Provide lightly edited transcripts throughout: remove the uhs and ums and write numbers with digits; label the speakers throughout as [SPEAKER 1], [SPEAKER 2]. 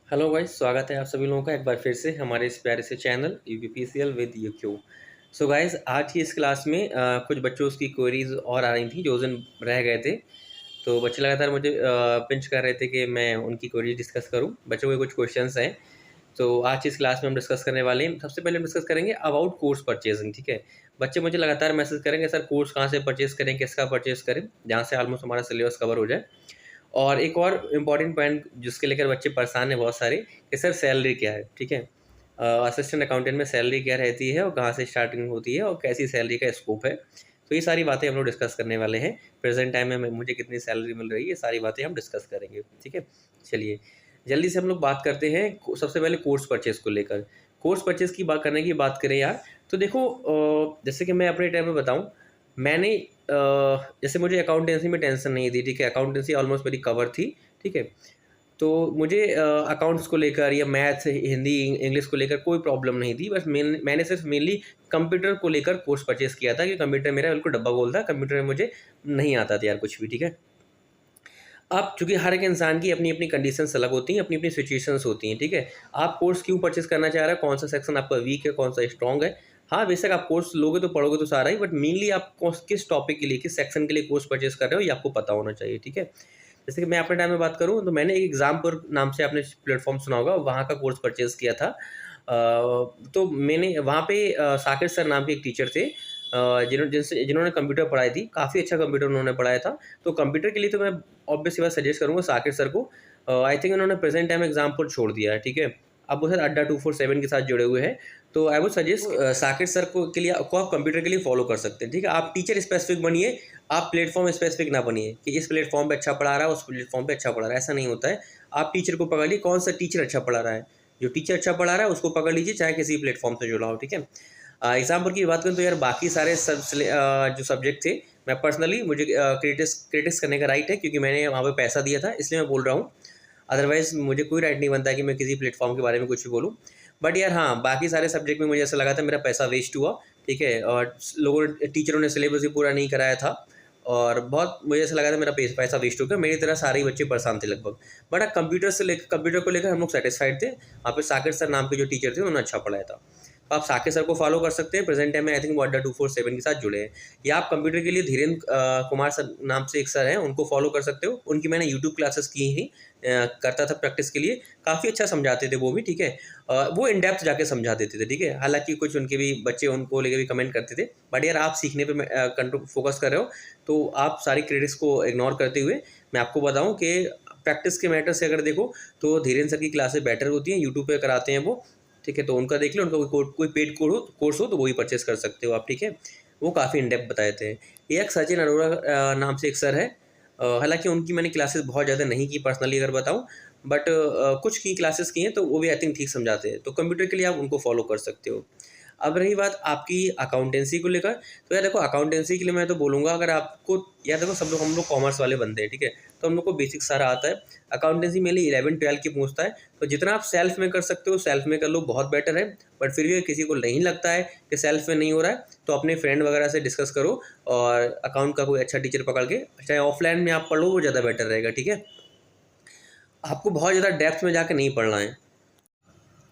[SPEAKER 1] Hello guys, स्वागत है आप सभी लोगों का एक बार फिर से हमारे इस प्यारे से channel UPPCL with UQ. So guys, आज की इस क्लास में कुछ बच्चों की क्वेरीज और आ रही थी जो उस दिन रह गए थे। तो बच्चे लगातार मुझे पिंच कर रहे थे कि मैं उनकी क्वेरीज डिस्कस करूं। बच्चों के कुछ क्वेश्चंस हैं, तो आज की इस क्लास में हम डिस्कस करने वाले हैं। सबसे पहले हम डिस्कस करेंगे अबाउट कोर्स परचेजिंग। ठीक है, बच्चे मुझे लगातार मैसेज करेंगे, सर कोर्स कहाँ से परचेज करें, किसका परचेज करें, जहाँ से ऑलमोस्ट हमारा सिलेबस कवर हो जाए। और एक और इम्पॉर्टेंट पॉइंट जिसके लेकर बच्चे परेशान हैं बहुत सारे, कि सर सैलरी क्या है। ठीक है, असिस्टेंट अकाउंटेंट में सैलरी क्या रहती है और कहाँ से स्टार्टिंग होती है और कैसी सैलरी का स्कोप है। तो ये सारी बातें हम लोग डिस्कस करने वाले हैं। प्रेजेंट टाइम में मुझे कितनी सैलरी मिल रही है, ये सारी बातें हम डिस्कस करेंगे। ठीक है, चलिए जल्दी से हम लोग बात करते हैं। सबसे पहले कोर्स परचेज को लेकर, कोर्स परचेज की बात करने की बात करें यार, तो देखो जैसे कि मैं अपने टाइम में बताऊँ, मैंने जैसे मुझे अकाउंटेंसी में टेंशन नहीं थी। ठीक है, अकाउंटेंसी ऑलमोस्ट मेरी कवर थी। ठीक है, तो मुझे अकाउंट्स को लेकर या मैथ्स, हिंदी, इंग्लिश को लेकर कोई प्रॉब्लम नहीं थी। बस मैंने सिर्फ मेनली कंप्यूटर को लेकर कोर्स परचेज़ किया था, कि कंप्यूटर मेरा बिल्कुल डब्बा गोल था। कंप्यूटर में मुझे नहीं आता था यार कुछ भी। ठीक है, अब चूँकि हर एक इंसान की अपनी अपनी कंडीशंस अलग होती हैं, अपनी अपनी सिचुएशंस होती हैं। ठीक है, आप कोर्स क्यों परचेज़ करना चाह रहे हैं, कौन सा सेक्शन आपका वीक है, कौन सा स्ट्रॉन्ग है। हाँ, बेशक आप कोर्स लोगे तो पढ़ोगे तो सारा ही, बट मेनली आप किस टॉपिक के लिए, किस सेक्शन के लिए कोर्स परचेज़ कर रहे हो, ये आपको पता होना चाहिए। ठीक है, जैसे कि मैं अपने टाइम में बात करूँ, तो मैंने एक एग्जामपुर नाम से आपने प्लेटफॉर्म सुना होगा, वहाँ का कोर्स परचेज़ किया था। तो मैंने वहाँ पे साकिर सर नाम के एक टीचर थे, जिन्होंने कंप्यूटर पढ़ाई थी। काफ़ी अच्छा कंप्यूटर उन्होंने पढ़ाया था। तो कंप्यूटर के लिए तो मैं ऑब्वियसली बात सजेस्ट करूँगा साकिर सर को। आई थिंक उन्होंने प्रेजेंट टाइम एग्जामपुर छोड़ दिया है। ठीक है, अब वो सर अड्डा 247 के साथ जुड़े हुए हैं। तो I would suggest Sakir sir को के लिए आपको, आप कंप्यूटर के लिए फॉलो कर सकते हैं। ठीक है, आप टीचर स्पेसिफिक बनिए, आप प्लेटफॉर्म स्पेसिफिक ना बनिए कि इस प्लेटफॉर्म पे अच्छा पढ़ा रहा है, उस प्लेटफॉर्म पे अच्छा पढ़ा रहा है। ऐसा नहीं होता है। आप टीचर को पकड़ लीजिए, कौन सा टीचर अच्छा पढ़ा रहा है। जो टीचर अच्छा पढ़ा रहा है उसको पकड़ लीजिए, चाहे किसी प्लेटफॉर्म से जुड़ा हो। ठीक है, एग्जाम्पल की बात करूँ तो यार बाकी सारे जो सब्जेक्ट थे, मैं पर्सनली, मुझे क्रिटिक्स करने का राइट है, क्योंकि मैंने वहाँ पे पैसा दिया था, इसलिए मैं बोल रहा हूँ। अदरवाइज़ मुझे कोई राइट नहीं बनता कि मैं किसी प्लेटफॉर्म के बारे में कुछ भी बोलूँ। बट यार हाँ, बाकी सारे सब्जेक्ट में मुझे ऐसा लगा था मेरा पैसा वेस्ट हुआ। ठीक है, और टीचरों ने सिलेबस भी पूरा नहीं कराया था, और बहुत मुझे ऐसा लगा था मेरा पैसा वेस्ट हो गया। मेरी तरह सारे ही बच्चे परेशान थे लगभग। बट कंप्यूटर को लेकर हम लोग सेटिस्फाइड थे। वहाँ पे साकिर सर नाम के जो टीचर थे उन्होंने अच्छा पढ़ाया था। तो आप साकिर सर को फॉलो कर सकते हैं। प्रेजेंट टाइम में आई थिंक वो अड्डा 247 के साथ जुड़े हैं। या आप कंप्यूटर के लिए धीरेन्द्र कुमार सर नाम से एक सर हैं, उनको फॉलो कर सकते हो। उनकी मैंने यूट्यूब क्लासेस की ही करता था प्रैक्टिस के लिए। काफ़ी अच्छा समझाते थे वो भी। ठीक है, वो इन डेप्थ जाके समझा देते थे। ठीक है, हालांकि कुछ उनके भी बच्चे उनको लेके भी कमेंट करते थे, बट यार आप सीखने पे कंट्रोल फोकस कर रहे हो, तो आप सारी क्रेडिट्स को इग्नोर करते हुए मैं आपको बताऊं कि प्रैक्टिस के मैटर से अगर देखो तो धीरेन्द्र सर की क्लासेस बेटर होती हैं, यूट्यूब पे कराते हैं वो। ठीक है, तो उनका देख लो, उनका कोई पेड कोर्स हो तो वही परचेस कर सकते हो आप। ठीक है, वो काफ़ी इन डेप्थ बताए थे। एक सचिन अरोड़ा नाम से एक सर है। हालांकि उनकी मैंने क्लासेस बहुत ज़्यादा नहीं की पर्सनली अगर बताऊं, बट कुछ की क्लासेस की हैं, तो वो भी आई थिंक ठीक समझाते हैं। तो कंप्यूटर के लिए आप उनको फॉलो कर सकते हो। अब रही बात आपकी अकाउंटेंसी को लेकर, तो यार देखो अकाउंटेंसी के लिए मैं तो बोलूँगा, अगर आपको, यार देखो हम लोग कॉमर्स वाले बंदे हैं। ठीक है, तो हम लोग को बेसिक सारा आता है। अकाउंटेंसी मेनली 11-12 की पूछता है, तो जितना आप सेल्फ में कर सकते हो सेल्फ में कर लो, बहुत बेटर है। बट फिर भी किसी को नहीं लगता है कि सेल्फ में नहीं हो रहा है, तो अपने फ्रेंड वगैरह से डिस्कस करो, और अकाउंट का कोई अच्छा टीचर पकड़ के, चाहे ऑफलाइन में आप पढ़ लो, वो ज़्यादा बेटर रहेगा। ठीक है, आपको बहुत ज़्यादा डेप्थ में जाकर नहीं पढ़ना है।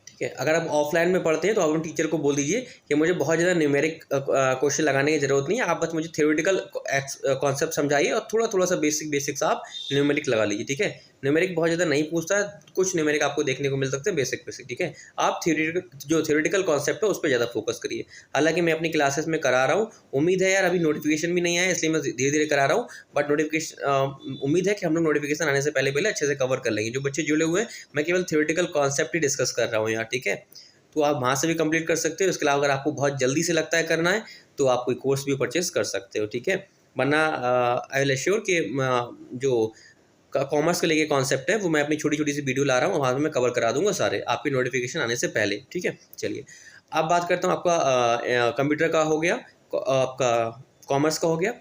[SPEAKER 1] ठीक है, अगर आप ऑफलाइन में पढ़ते हैं तो आप अपने टीचर को बोल दीजिए कि मुझे बहुत ज़्यादा न्यूमेरिक क्वेश्चन लगाने की ज़रूरत नहीं है, आप बस मुझे थ्योरेटिकल कॉन्सेप्ट समझाइए और थोड़ा थोड़ा सा बेसिक्स आप न्यूमेरिक लगा लीजिए। ठीक है, न्यूमेरिक बहुत ज़्यादा नहीं पूछता है, कुछ न्यूमेरिक आपको देखने को मिल सकते हैं बेसिक। ठीक है, आप थ्योरेटिकल कॉन्सेप्ट है उस पर ज़्यादा फोकस करिए। हालांकि मैं अपनी क्लासेस में करा रहा हूँ, उम्मीद है यार, अभी नोटिफिकेशन भी नहीं आया इसलिए मैं धीरे धीरे करा रहा हूँ, बट नोटिफिकेशन, उम्मीद है कि हम लोग नोटिफिकेशन आने से पहले पहले अच्छे से कवर कर लेंगे। जो बच्चे जुड़े हुए हैं, मैं केवल थ्योरेटिकल कॉन्सेप्ट ही डिस्कस कर रहा हूँ यहाँ। ठीक है, तो आप वहाँ से भी कंप्लीट कर सकते हो। इसके अलावा अगर आपको बहुत जल्दी से लगता है करना है, तो आप कोई कोर्स भी परचेस कर सकते हो। ठीक है, वरना आई विल एश्योर कि जो कॉमर्स के लेके कॉन्सेप्ट है वो मैं अपनी छोटी छोटी सी वीडियो ला रहा हूँ, वहाँ पे मैं कवर करा दूंगा सारे, आपकी नोटिफिकेशन आने से पहले। ठीक है, चलिए अब बात करता हूँ, आपका कंप्यूटर का हो गया, आपका कॉमर्स का हो गया।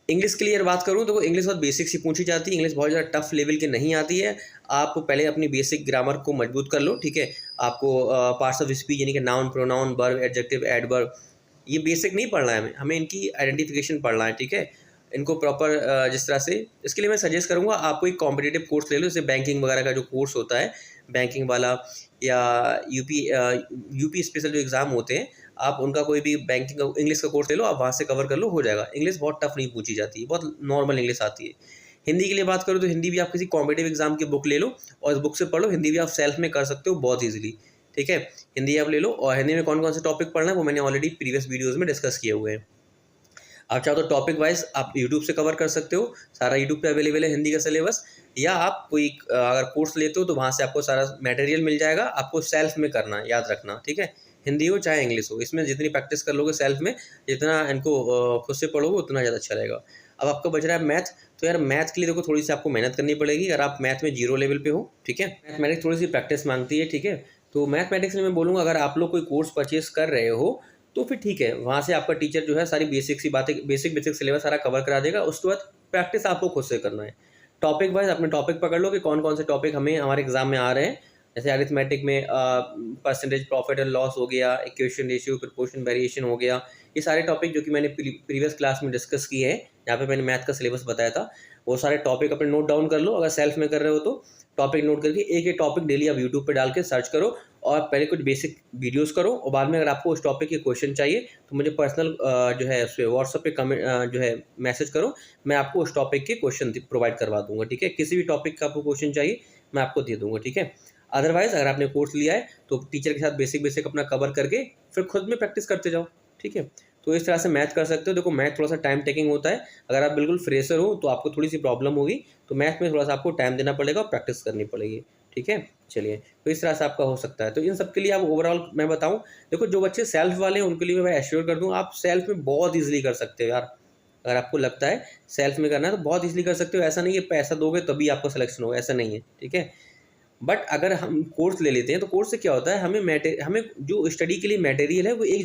[SPEAKER 1] इंग्लिश के लिए अगर बात करूँ तो इंग्लिश बहुत बेसिक सी पूछी जाती है, इंग्लिश बहुत ज़्यादा टफ लेवल की नहीं आती है। आप पहले अपनी बेसिक ग्रामर को मजबूत कर लो। ठीक है, आपको पार्ट्स ऑफ स्पीच यानी कि noun, pronoun, verb, adjective, adverb, ये बेसिक नहीं पढ़ना है हमें, इनकी आइडेंटिफिकेशन पढ़ना है। ठीक है, इनको प्रॉपर जिस तरह से, इसके लिए मैं सजेस्ट करूँगा आपको एक कॉम्पिटिटिव कोर्स ले लो, जैसे बैंकिंग वगैरह का जो कोर्स होता है, बैंकिंग वाला, या यूपी स्पेशल जो एग्ज़ाम होते हैं, आप उनका कोई भी बैंकिंग का इंग्लिश का कोर्स ले लो, आप वहाँ से कवर कर लो, हो जाएगा। इंग्लिश बहुत टफ नहीं पूछी जाती है, बहुत नॉर्मल इंग्लिश आती है। हिंदी के लिए बात करूँ तो हिंदी भी आप किसी कॉम्पिटिटिव एग्जाम की बुक ले लो और इस बुक से पढ़ लो। हिंदी भी आप सेल्फ में कर सकते हो बहुत ईजिली, ठीक है। हिंदी आप ले लो, और हिंदी में कौन कौन से टॉपिक पढ़ना है वो मैंने ऑलरेडी प्रीवियस वीडियोज़ में डिस्कस किए हुए हैं। आप चाहो तो टॉपिक वाइज आप यूट्यूब से कवर कर सकते हो, सारा यूट्यूब पे अवेलेबल है हिंदी का सिलेबस, या आप कोई अगर कोर्स लेते हो तो वहाँ से आपको सारा मटेरियल मिल जाएगा, आपको सेल्फ में करना है, याद रखना, ठीक है। हिंदी हो चाहे इंग्लिश हो, इसमें जितनी प्रैक्टिस कर लोगे सेल्फ में, जितना इनको खुद से पढ़ोगे उतना ज़्यादा अच्छा रहेगा। अब आपका बच रहा है मैथ, तो यार मैथ के लिए देखो थोड़ी सी आपको मेहनत करनी पड़ेगी अगर आप मैथ में जीरो लेवल पे हो, ठीक है। मैथमेटिक्स थोड़ी सी प्रैक्टिस मांगती है, ठीक है। तो मैथमेटिक्स में मैं बोलूँगा अगर आप लोग कोई कोर्स परचेज कर रहे हो तो फिर ठीक है, वहाँ से आपका टीचर जो है सारी बेसिक सी बातें, बेसिक सिलेबस सारा कवर करा देगा। उसके बाद प्रैक्टिस आपको खुद से करना है। टॉपिक वाइज अपने टॉपिक पकड़ लो कि कौन कौन से टॉपिक हमें हमारे एग्जाम में आ रहे हैं। जैसे अरिथमेटिक में परसेंटेज प्रॉफिट एंड लॉस हो गया, इक्वेशन रेशियो, प्रोपोर्शन वेरिएशन हो गया, ये सारे टॉपिक जो कि मैंने प्रीवियस क्लास में डिस्कस किए हैं, यहाँ पे मैंने मैथ का सिलेबस बताया था, वो सारे टॉपिक अपने नोट डाउन कर लो। अगर सेल्फ में कर रहे हो तो टॉपिक नोट करके एक एक टॉपिक डेली आप यूट्यूब पे डाल के सर्च करो और पहले कुछ बेसिक वीडियोस करो, और बाद में अगर आपको उस टॉपिक के क्वेश्चन चाहिए तो मुझे पर्सनल जो है उस व्हाट्सएप पे कमेंट जो है मैसेज करो, मैं आपको उस टॉपिक के क्वेश्चन प्रोवाइड करवा दूंगा, ठीक है। किसी भी टॉपिक का आपको क्वेश्चन चाहिए मैं आपको दे दूंगा, ठीक है। अदरवाइज अगर आपने कोर्स लिया है तो टीचर के साथ बेसिक अपना कवर करके फिर खुद में प्रैक्टिस करते जाओ, ठीक है। तो इस तरह से मैथ कर सकते हो। देखो मैथ थोड़ा सा टाइम टेकिंग होता है, अगर आप बिल्कुल फ्रेशर हो तो आपको थोड़ी सी प्रॉब्लम होगी, तो मैथ में थोड़ा सा आपको टाइम देना पड़ेगा और प्रैक्टिस करनी पड़ेगी, ठीक है। चलिए, तो इस तरह से आपका हो सकता है। तो इन सब के लिए आप ओवरऑल मैं बताऊं, देखो जो बच्चे सेल्फ वाले हैं उनके लिए मैं एश्योर कर दूं, आप सेल्फ में बहुत ईजिली कर सकते हो यार। अगर आपको लगता है सेल्फ में करना है तो बहुत ईजिली कर सकते हो। ऐसा नहीं है पैसा दोगे तभी आपका सिलेक्शन होगा, ऐसा नहीं है, ठीक है। बट अगर हम कोर्स ले लेते हैं तो कोर्स से क्या होता है, हमें जो स्टडी के लिए मटेरियल है वो एक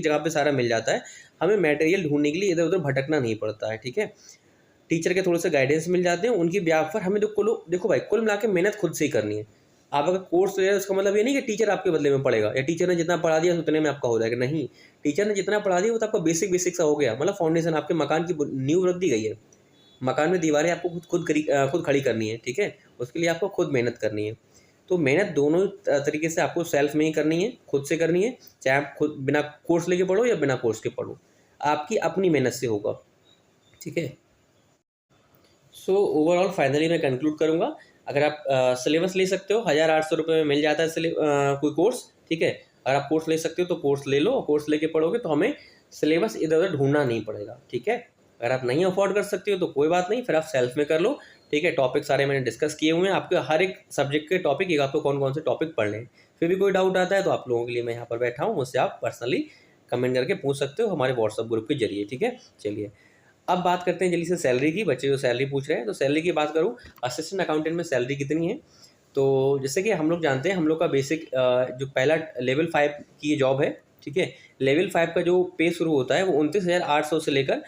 [SPEAKER 1] जगह पे सारा मिल जाता है। हमें मटेरियल ढूंढने के लिए इधर उधर भटकना नहीं पड़ता है, ठीक है। टीचर के थोड़े से गाइडेंस मिल जाते हैं, उनकी ब्याह पर हमें देखो भाई कुल मिला के मेहनत खुद से ही करनी है। आप अगर कोर्स ले रहे हैं उसका मतलब ये नहीं कि टीचर आपके बदले में पढ़ेगा या टीचर ने जितना पढ़ा दिया उतने में आपका हो जाएगा, नहीं। टीचर ने जितना पढ़ा दिया वो तो आपका बेसिक सा हो गया, मतलब फाउंडेशन, आपके मकान की नींव रख दी गई है। मकान में दीवारें आपको खुद खड़ी करनी है, ठीक है। उसके लिए आपको खुद मेहनत करनी है। तो मेहनत दोनों तरीके से आपको सेल्फ में ही करनी है, खुद से करनी है, चाहे आप खुद बिना कोर्स लेके पढ़ो या बिना कोर्स के पढ़ो, आपकी अपनी मेहनत से होगा, ठीक है। सो ओवरऑल फाइनली मैं कंक्लूड करूँगा, अगर आप सिलेबस ले सकते हो 1800 में मिल जाता है कोई कोर्स, ठीक है। अगर आप कोर्स ले सकते हो तो कोर्स ले लो, कोर्स लेके पढ़ोगे तो हमें सिलेबस इधर उधर ढूंढना नहीं पड़ेगा, ठीक है। अगर आप नहीं अफोर्ड कर सकते हो तो कोई बात नहीं, फिर आप सेल्फ में कर लो, ठीक है। टॉपिक सारे मैंने डिस्कस किए हुए हैं, आपके हर एक सब्जेक्ट के टॉपिक, एक आपको कौन कौन से टॉपिक पढ़ने हैं। फिर भी कोई डाउट आता है तो आप लोगों के लिए मैं यहाँ पर बैठा हूँ, मुझसे आप पर्सनली कमेंट करके पूछ सकते हो हमारे व्हाट्सएप ग्रुप के जरिए, ठीक है। चलिए, अब बात करते हैं जल्दी से सैलरी की। बच्चे जो सैलरी पूछ रहे हैं, तो सैलरी की बात करूँ, असिस्टेंट अकाउंटेंट में सैलरी कितनी है। तो जैसे कि हम लोग जानते हैं, हम लोग का बेसिक जो पहला लेवल 5 की जॉब है, ठीक है। लेवल 5 का जो पे शुरू होता है वो 29,800 से लेकर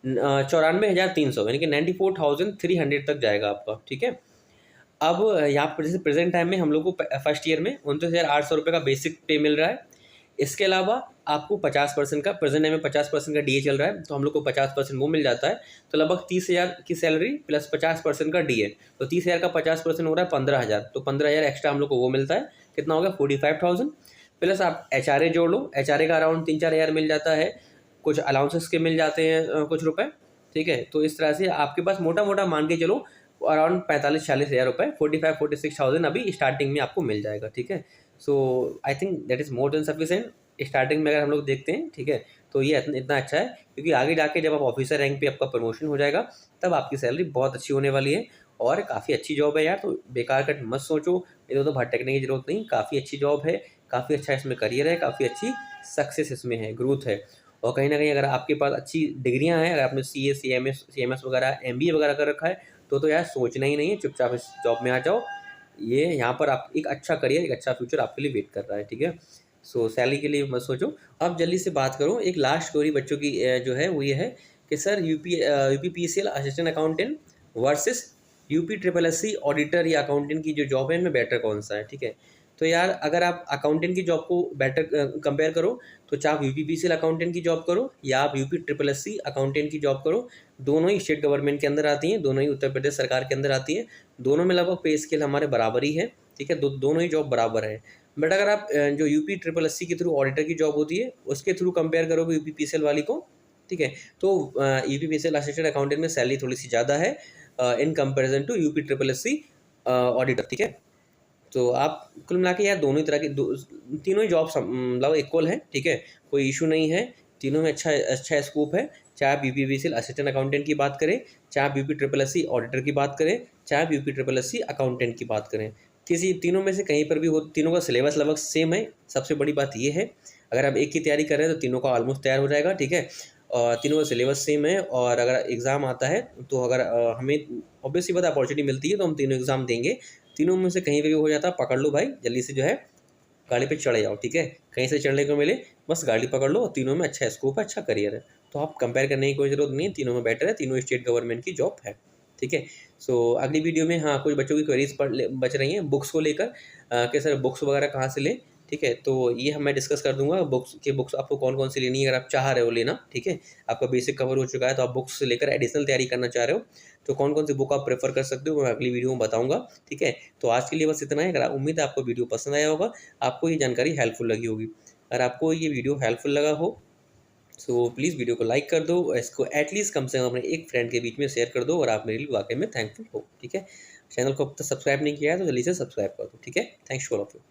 [SPEAKER 1] 94,300 यानी कि 94,300 तक जाएगा आपका, ठीक है। अब यहाँ पर जैसे प्रेजेंट टाइम में हम लोग को फर्स्ट ईयर में 29,800 का बेसिक पे मिल रहा है। इसके अलावा आपको 50% का, प्रेजेंट टाइम में 50% का डीए चल रहा है, तो हम लोग को 50% वो मिल जाता है। तो लगभग 30,000 की सैलरी प्लस 50% का डीए, तो 30,000 का 50% हो रहा है 15,000, तो 15,000 एक्स्ट्रा हम लोग को वो मिलता है। कितना हो गया 45,000। प्लस आप एचआरए जोड़ लो, एचआरए का अराउंड 3-4 हज़ार मिल जाता है, कुछ अलाउंसेस के मिल जाते हैं कुछ रुपए, ठीक है। तो इस तरह से आपके पास मोटा मोटा मान के चलो अराउंड 45-46 हज़ार रुपये, 45-46,000 अभी स्टार्टिंग में आपको मिल जाएगा, ठीक है। So I think that is more than sufficient starting में अगर हम लोग देखते हैं, ठीक है। तो ये इतना अच्छा है, क्योंकि आगे जाके जब आप ऑफिसर रैंक पे आपका प्रमोशन हो जाएगा तब आपकी सैलरी बहुत अच्छी होने वाली है, और काफ़ी अच्छी जॉब है यार। तो बेकार का मत सोचो, इधर तो भटकने की जरूरत नहीं, काफ़ी अच्छी जॉब है, काफ़ी अच्छा इसमें करियर है, काफ़ी अच्छी सक्सेस इसमें है, ग्रोथ है। और कहीं ना कहीं अगर आपके पास अच्छी डिग्रियां हैं, अगर आपने CA CMS वगैरह MBA वगैरह कर रखा है, तो यार सोचना ही नहीं है, चुपचाप इस जॉब में आ जाओ। ये यहाँ पर आप एक अच्छा करियर, एक अच्छा फ्यूचर आपके लिए वेट कर रहा है, ठीक है। सो सैलरी के लिए मत सोचो। अब जल्दी से बात करूँ, एक लास्ट स्टोरी बच्चों की जो है वो ये है कि sir UPPCL assistant accountant versus UP SSC auditor या अकाउंटेंट की जो जॉब है इनमें बेटर कौन सा है, ठीक है। तो यार अगर आप अकाउंटेंट की जॉब को बेटर कंपेयर करो तो चाहे आप यूपीपीसीएल अकाउंटेंट की जॉब करो या आप यूपी ट्रिपल एससी अकाउंटेंट की जॉब करो, दोनों ही स्टेट गवर्नमेंट के अंदर आती हैं, दोनों ही उत्तर प्रदेश सरकार के अंदर आती हैं, दोनों में लगभग पे स्केल हमारे बराबर ही है, ठीक है, दोनों ही जॉब बराबर है। बट अगर आप जो यूपी ट्रिपल एससी के थ्रू ऑडिटर की जॉब होती है उसके थ्रू कंपेयर करोगे यूपीपीसीएल वाली को, ठीक है, तो यूपीपीसीएल असिस्टेंट अकाउंटेंट में सैलरी थोड़ी सी ज़्यादा है in comparison to UP triple SC auditor, ठीक है। तो आप कुल मिला के यार दोनों ही तरह की तीनों ही जॉब्स मतलब इक्वल है, ठीक है, कोई इशू नहीं है, तीनों में अच्छा अच्छा स्कोप है। चाहे आप यूपीपीसीएल असिस्टेंट अकाउंटेंट की बात करें, चाहे आप यूपी ट्रिपल एससी ऑडिटर की बात करें, चाहे आप यूपी ट्रिपल एससी अकाउंटेंट की बात करें, किसी तीनों में से कहीं पर भी हो, तीनों का सिलेबस लगभग सेम है। सबसे बड़ी बात ये है अगर आप एक की तैयारी कर रहे हैं तो तीनों का ऑलमोस्ट तैयार हो जाएगा, ठीक है, और तीनों का सिलेबस सेम है। और अगर एग्ज़ाम आता है तो अगर हमें ऑब्वियसली बात अपॉर्चुनिटी मिलती है तो हम तीनों एग्ज़ाम देंगे, तीनों में से कहीं पे भी हो जाता है पकड़ लो भाई, जल्दी से जो है गाड़ी पे चढ़ जाओ, ठीक है, कहीं से चढ़ने को मिले बस गाड़ी पकड़ लो, तीनों में अच्छा स्कोप है, अच्छा करियर है, तो आप कंपेयर करने की कोई ज़रूरत नहीं है, तीनों में बेटर है, तीनों स्टेट गवर्नमेंट की जॉब है, ठीक है। सो अगली वीडियो में हाँ कुछ बच्चों की क्वेरीज बच रही हैं बुक्स को लेकर कि सर बुक्स वगैरह कहाँ से लें, ठीक है, तो ये मैं डिस्कस कर दूंगा बुक्स आपको कौन कौन सी लेनी है अगर आप चाह रहे हो लेना, ठीक है, आपका बेसिक कवर हो चुका है तो आप बुक्स से लेकर एडिशनल तैयारी करना चाह रहे हो तो कौन कौन सी बुक आप प्रेफर कर सकते हो मैं अगली वीडियो में बताऊंगा, ठीक है। तो आज के लिए बस इतना है, अगर उम्मीद है आपको वीडियो पसंद आया होगा, आपको ये जानकारी हेल्पफुल लगी होगी। अगर आपको ये वीडियो हेल्पफुल लगा हो सो प्लीज़ वीडियो को लाइक कर दो, इसको एटलीस्ट कम से कम अपने एक फ्रेंड के बीच में शेयर कर दो और आप मेरे लिए वाकई में थैंकफुल हो, ठीक है। चैनल को अब तक सब्सक्राइब नहीं किया है तो जल्दी से सब्सक्राइब कर दो, ठीक है। Thanks for of you.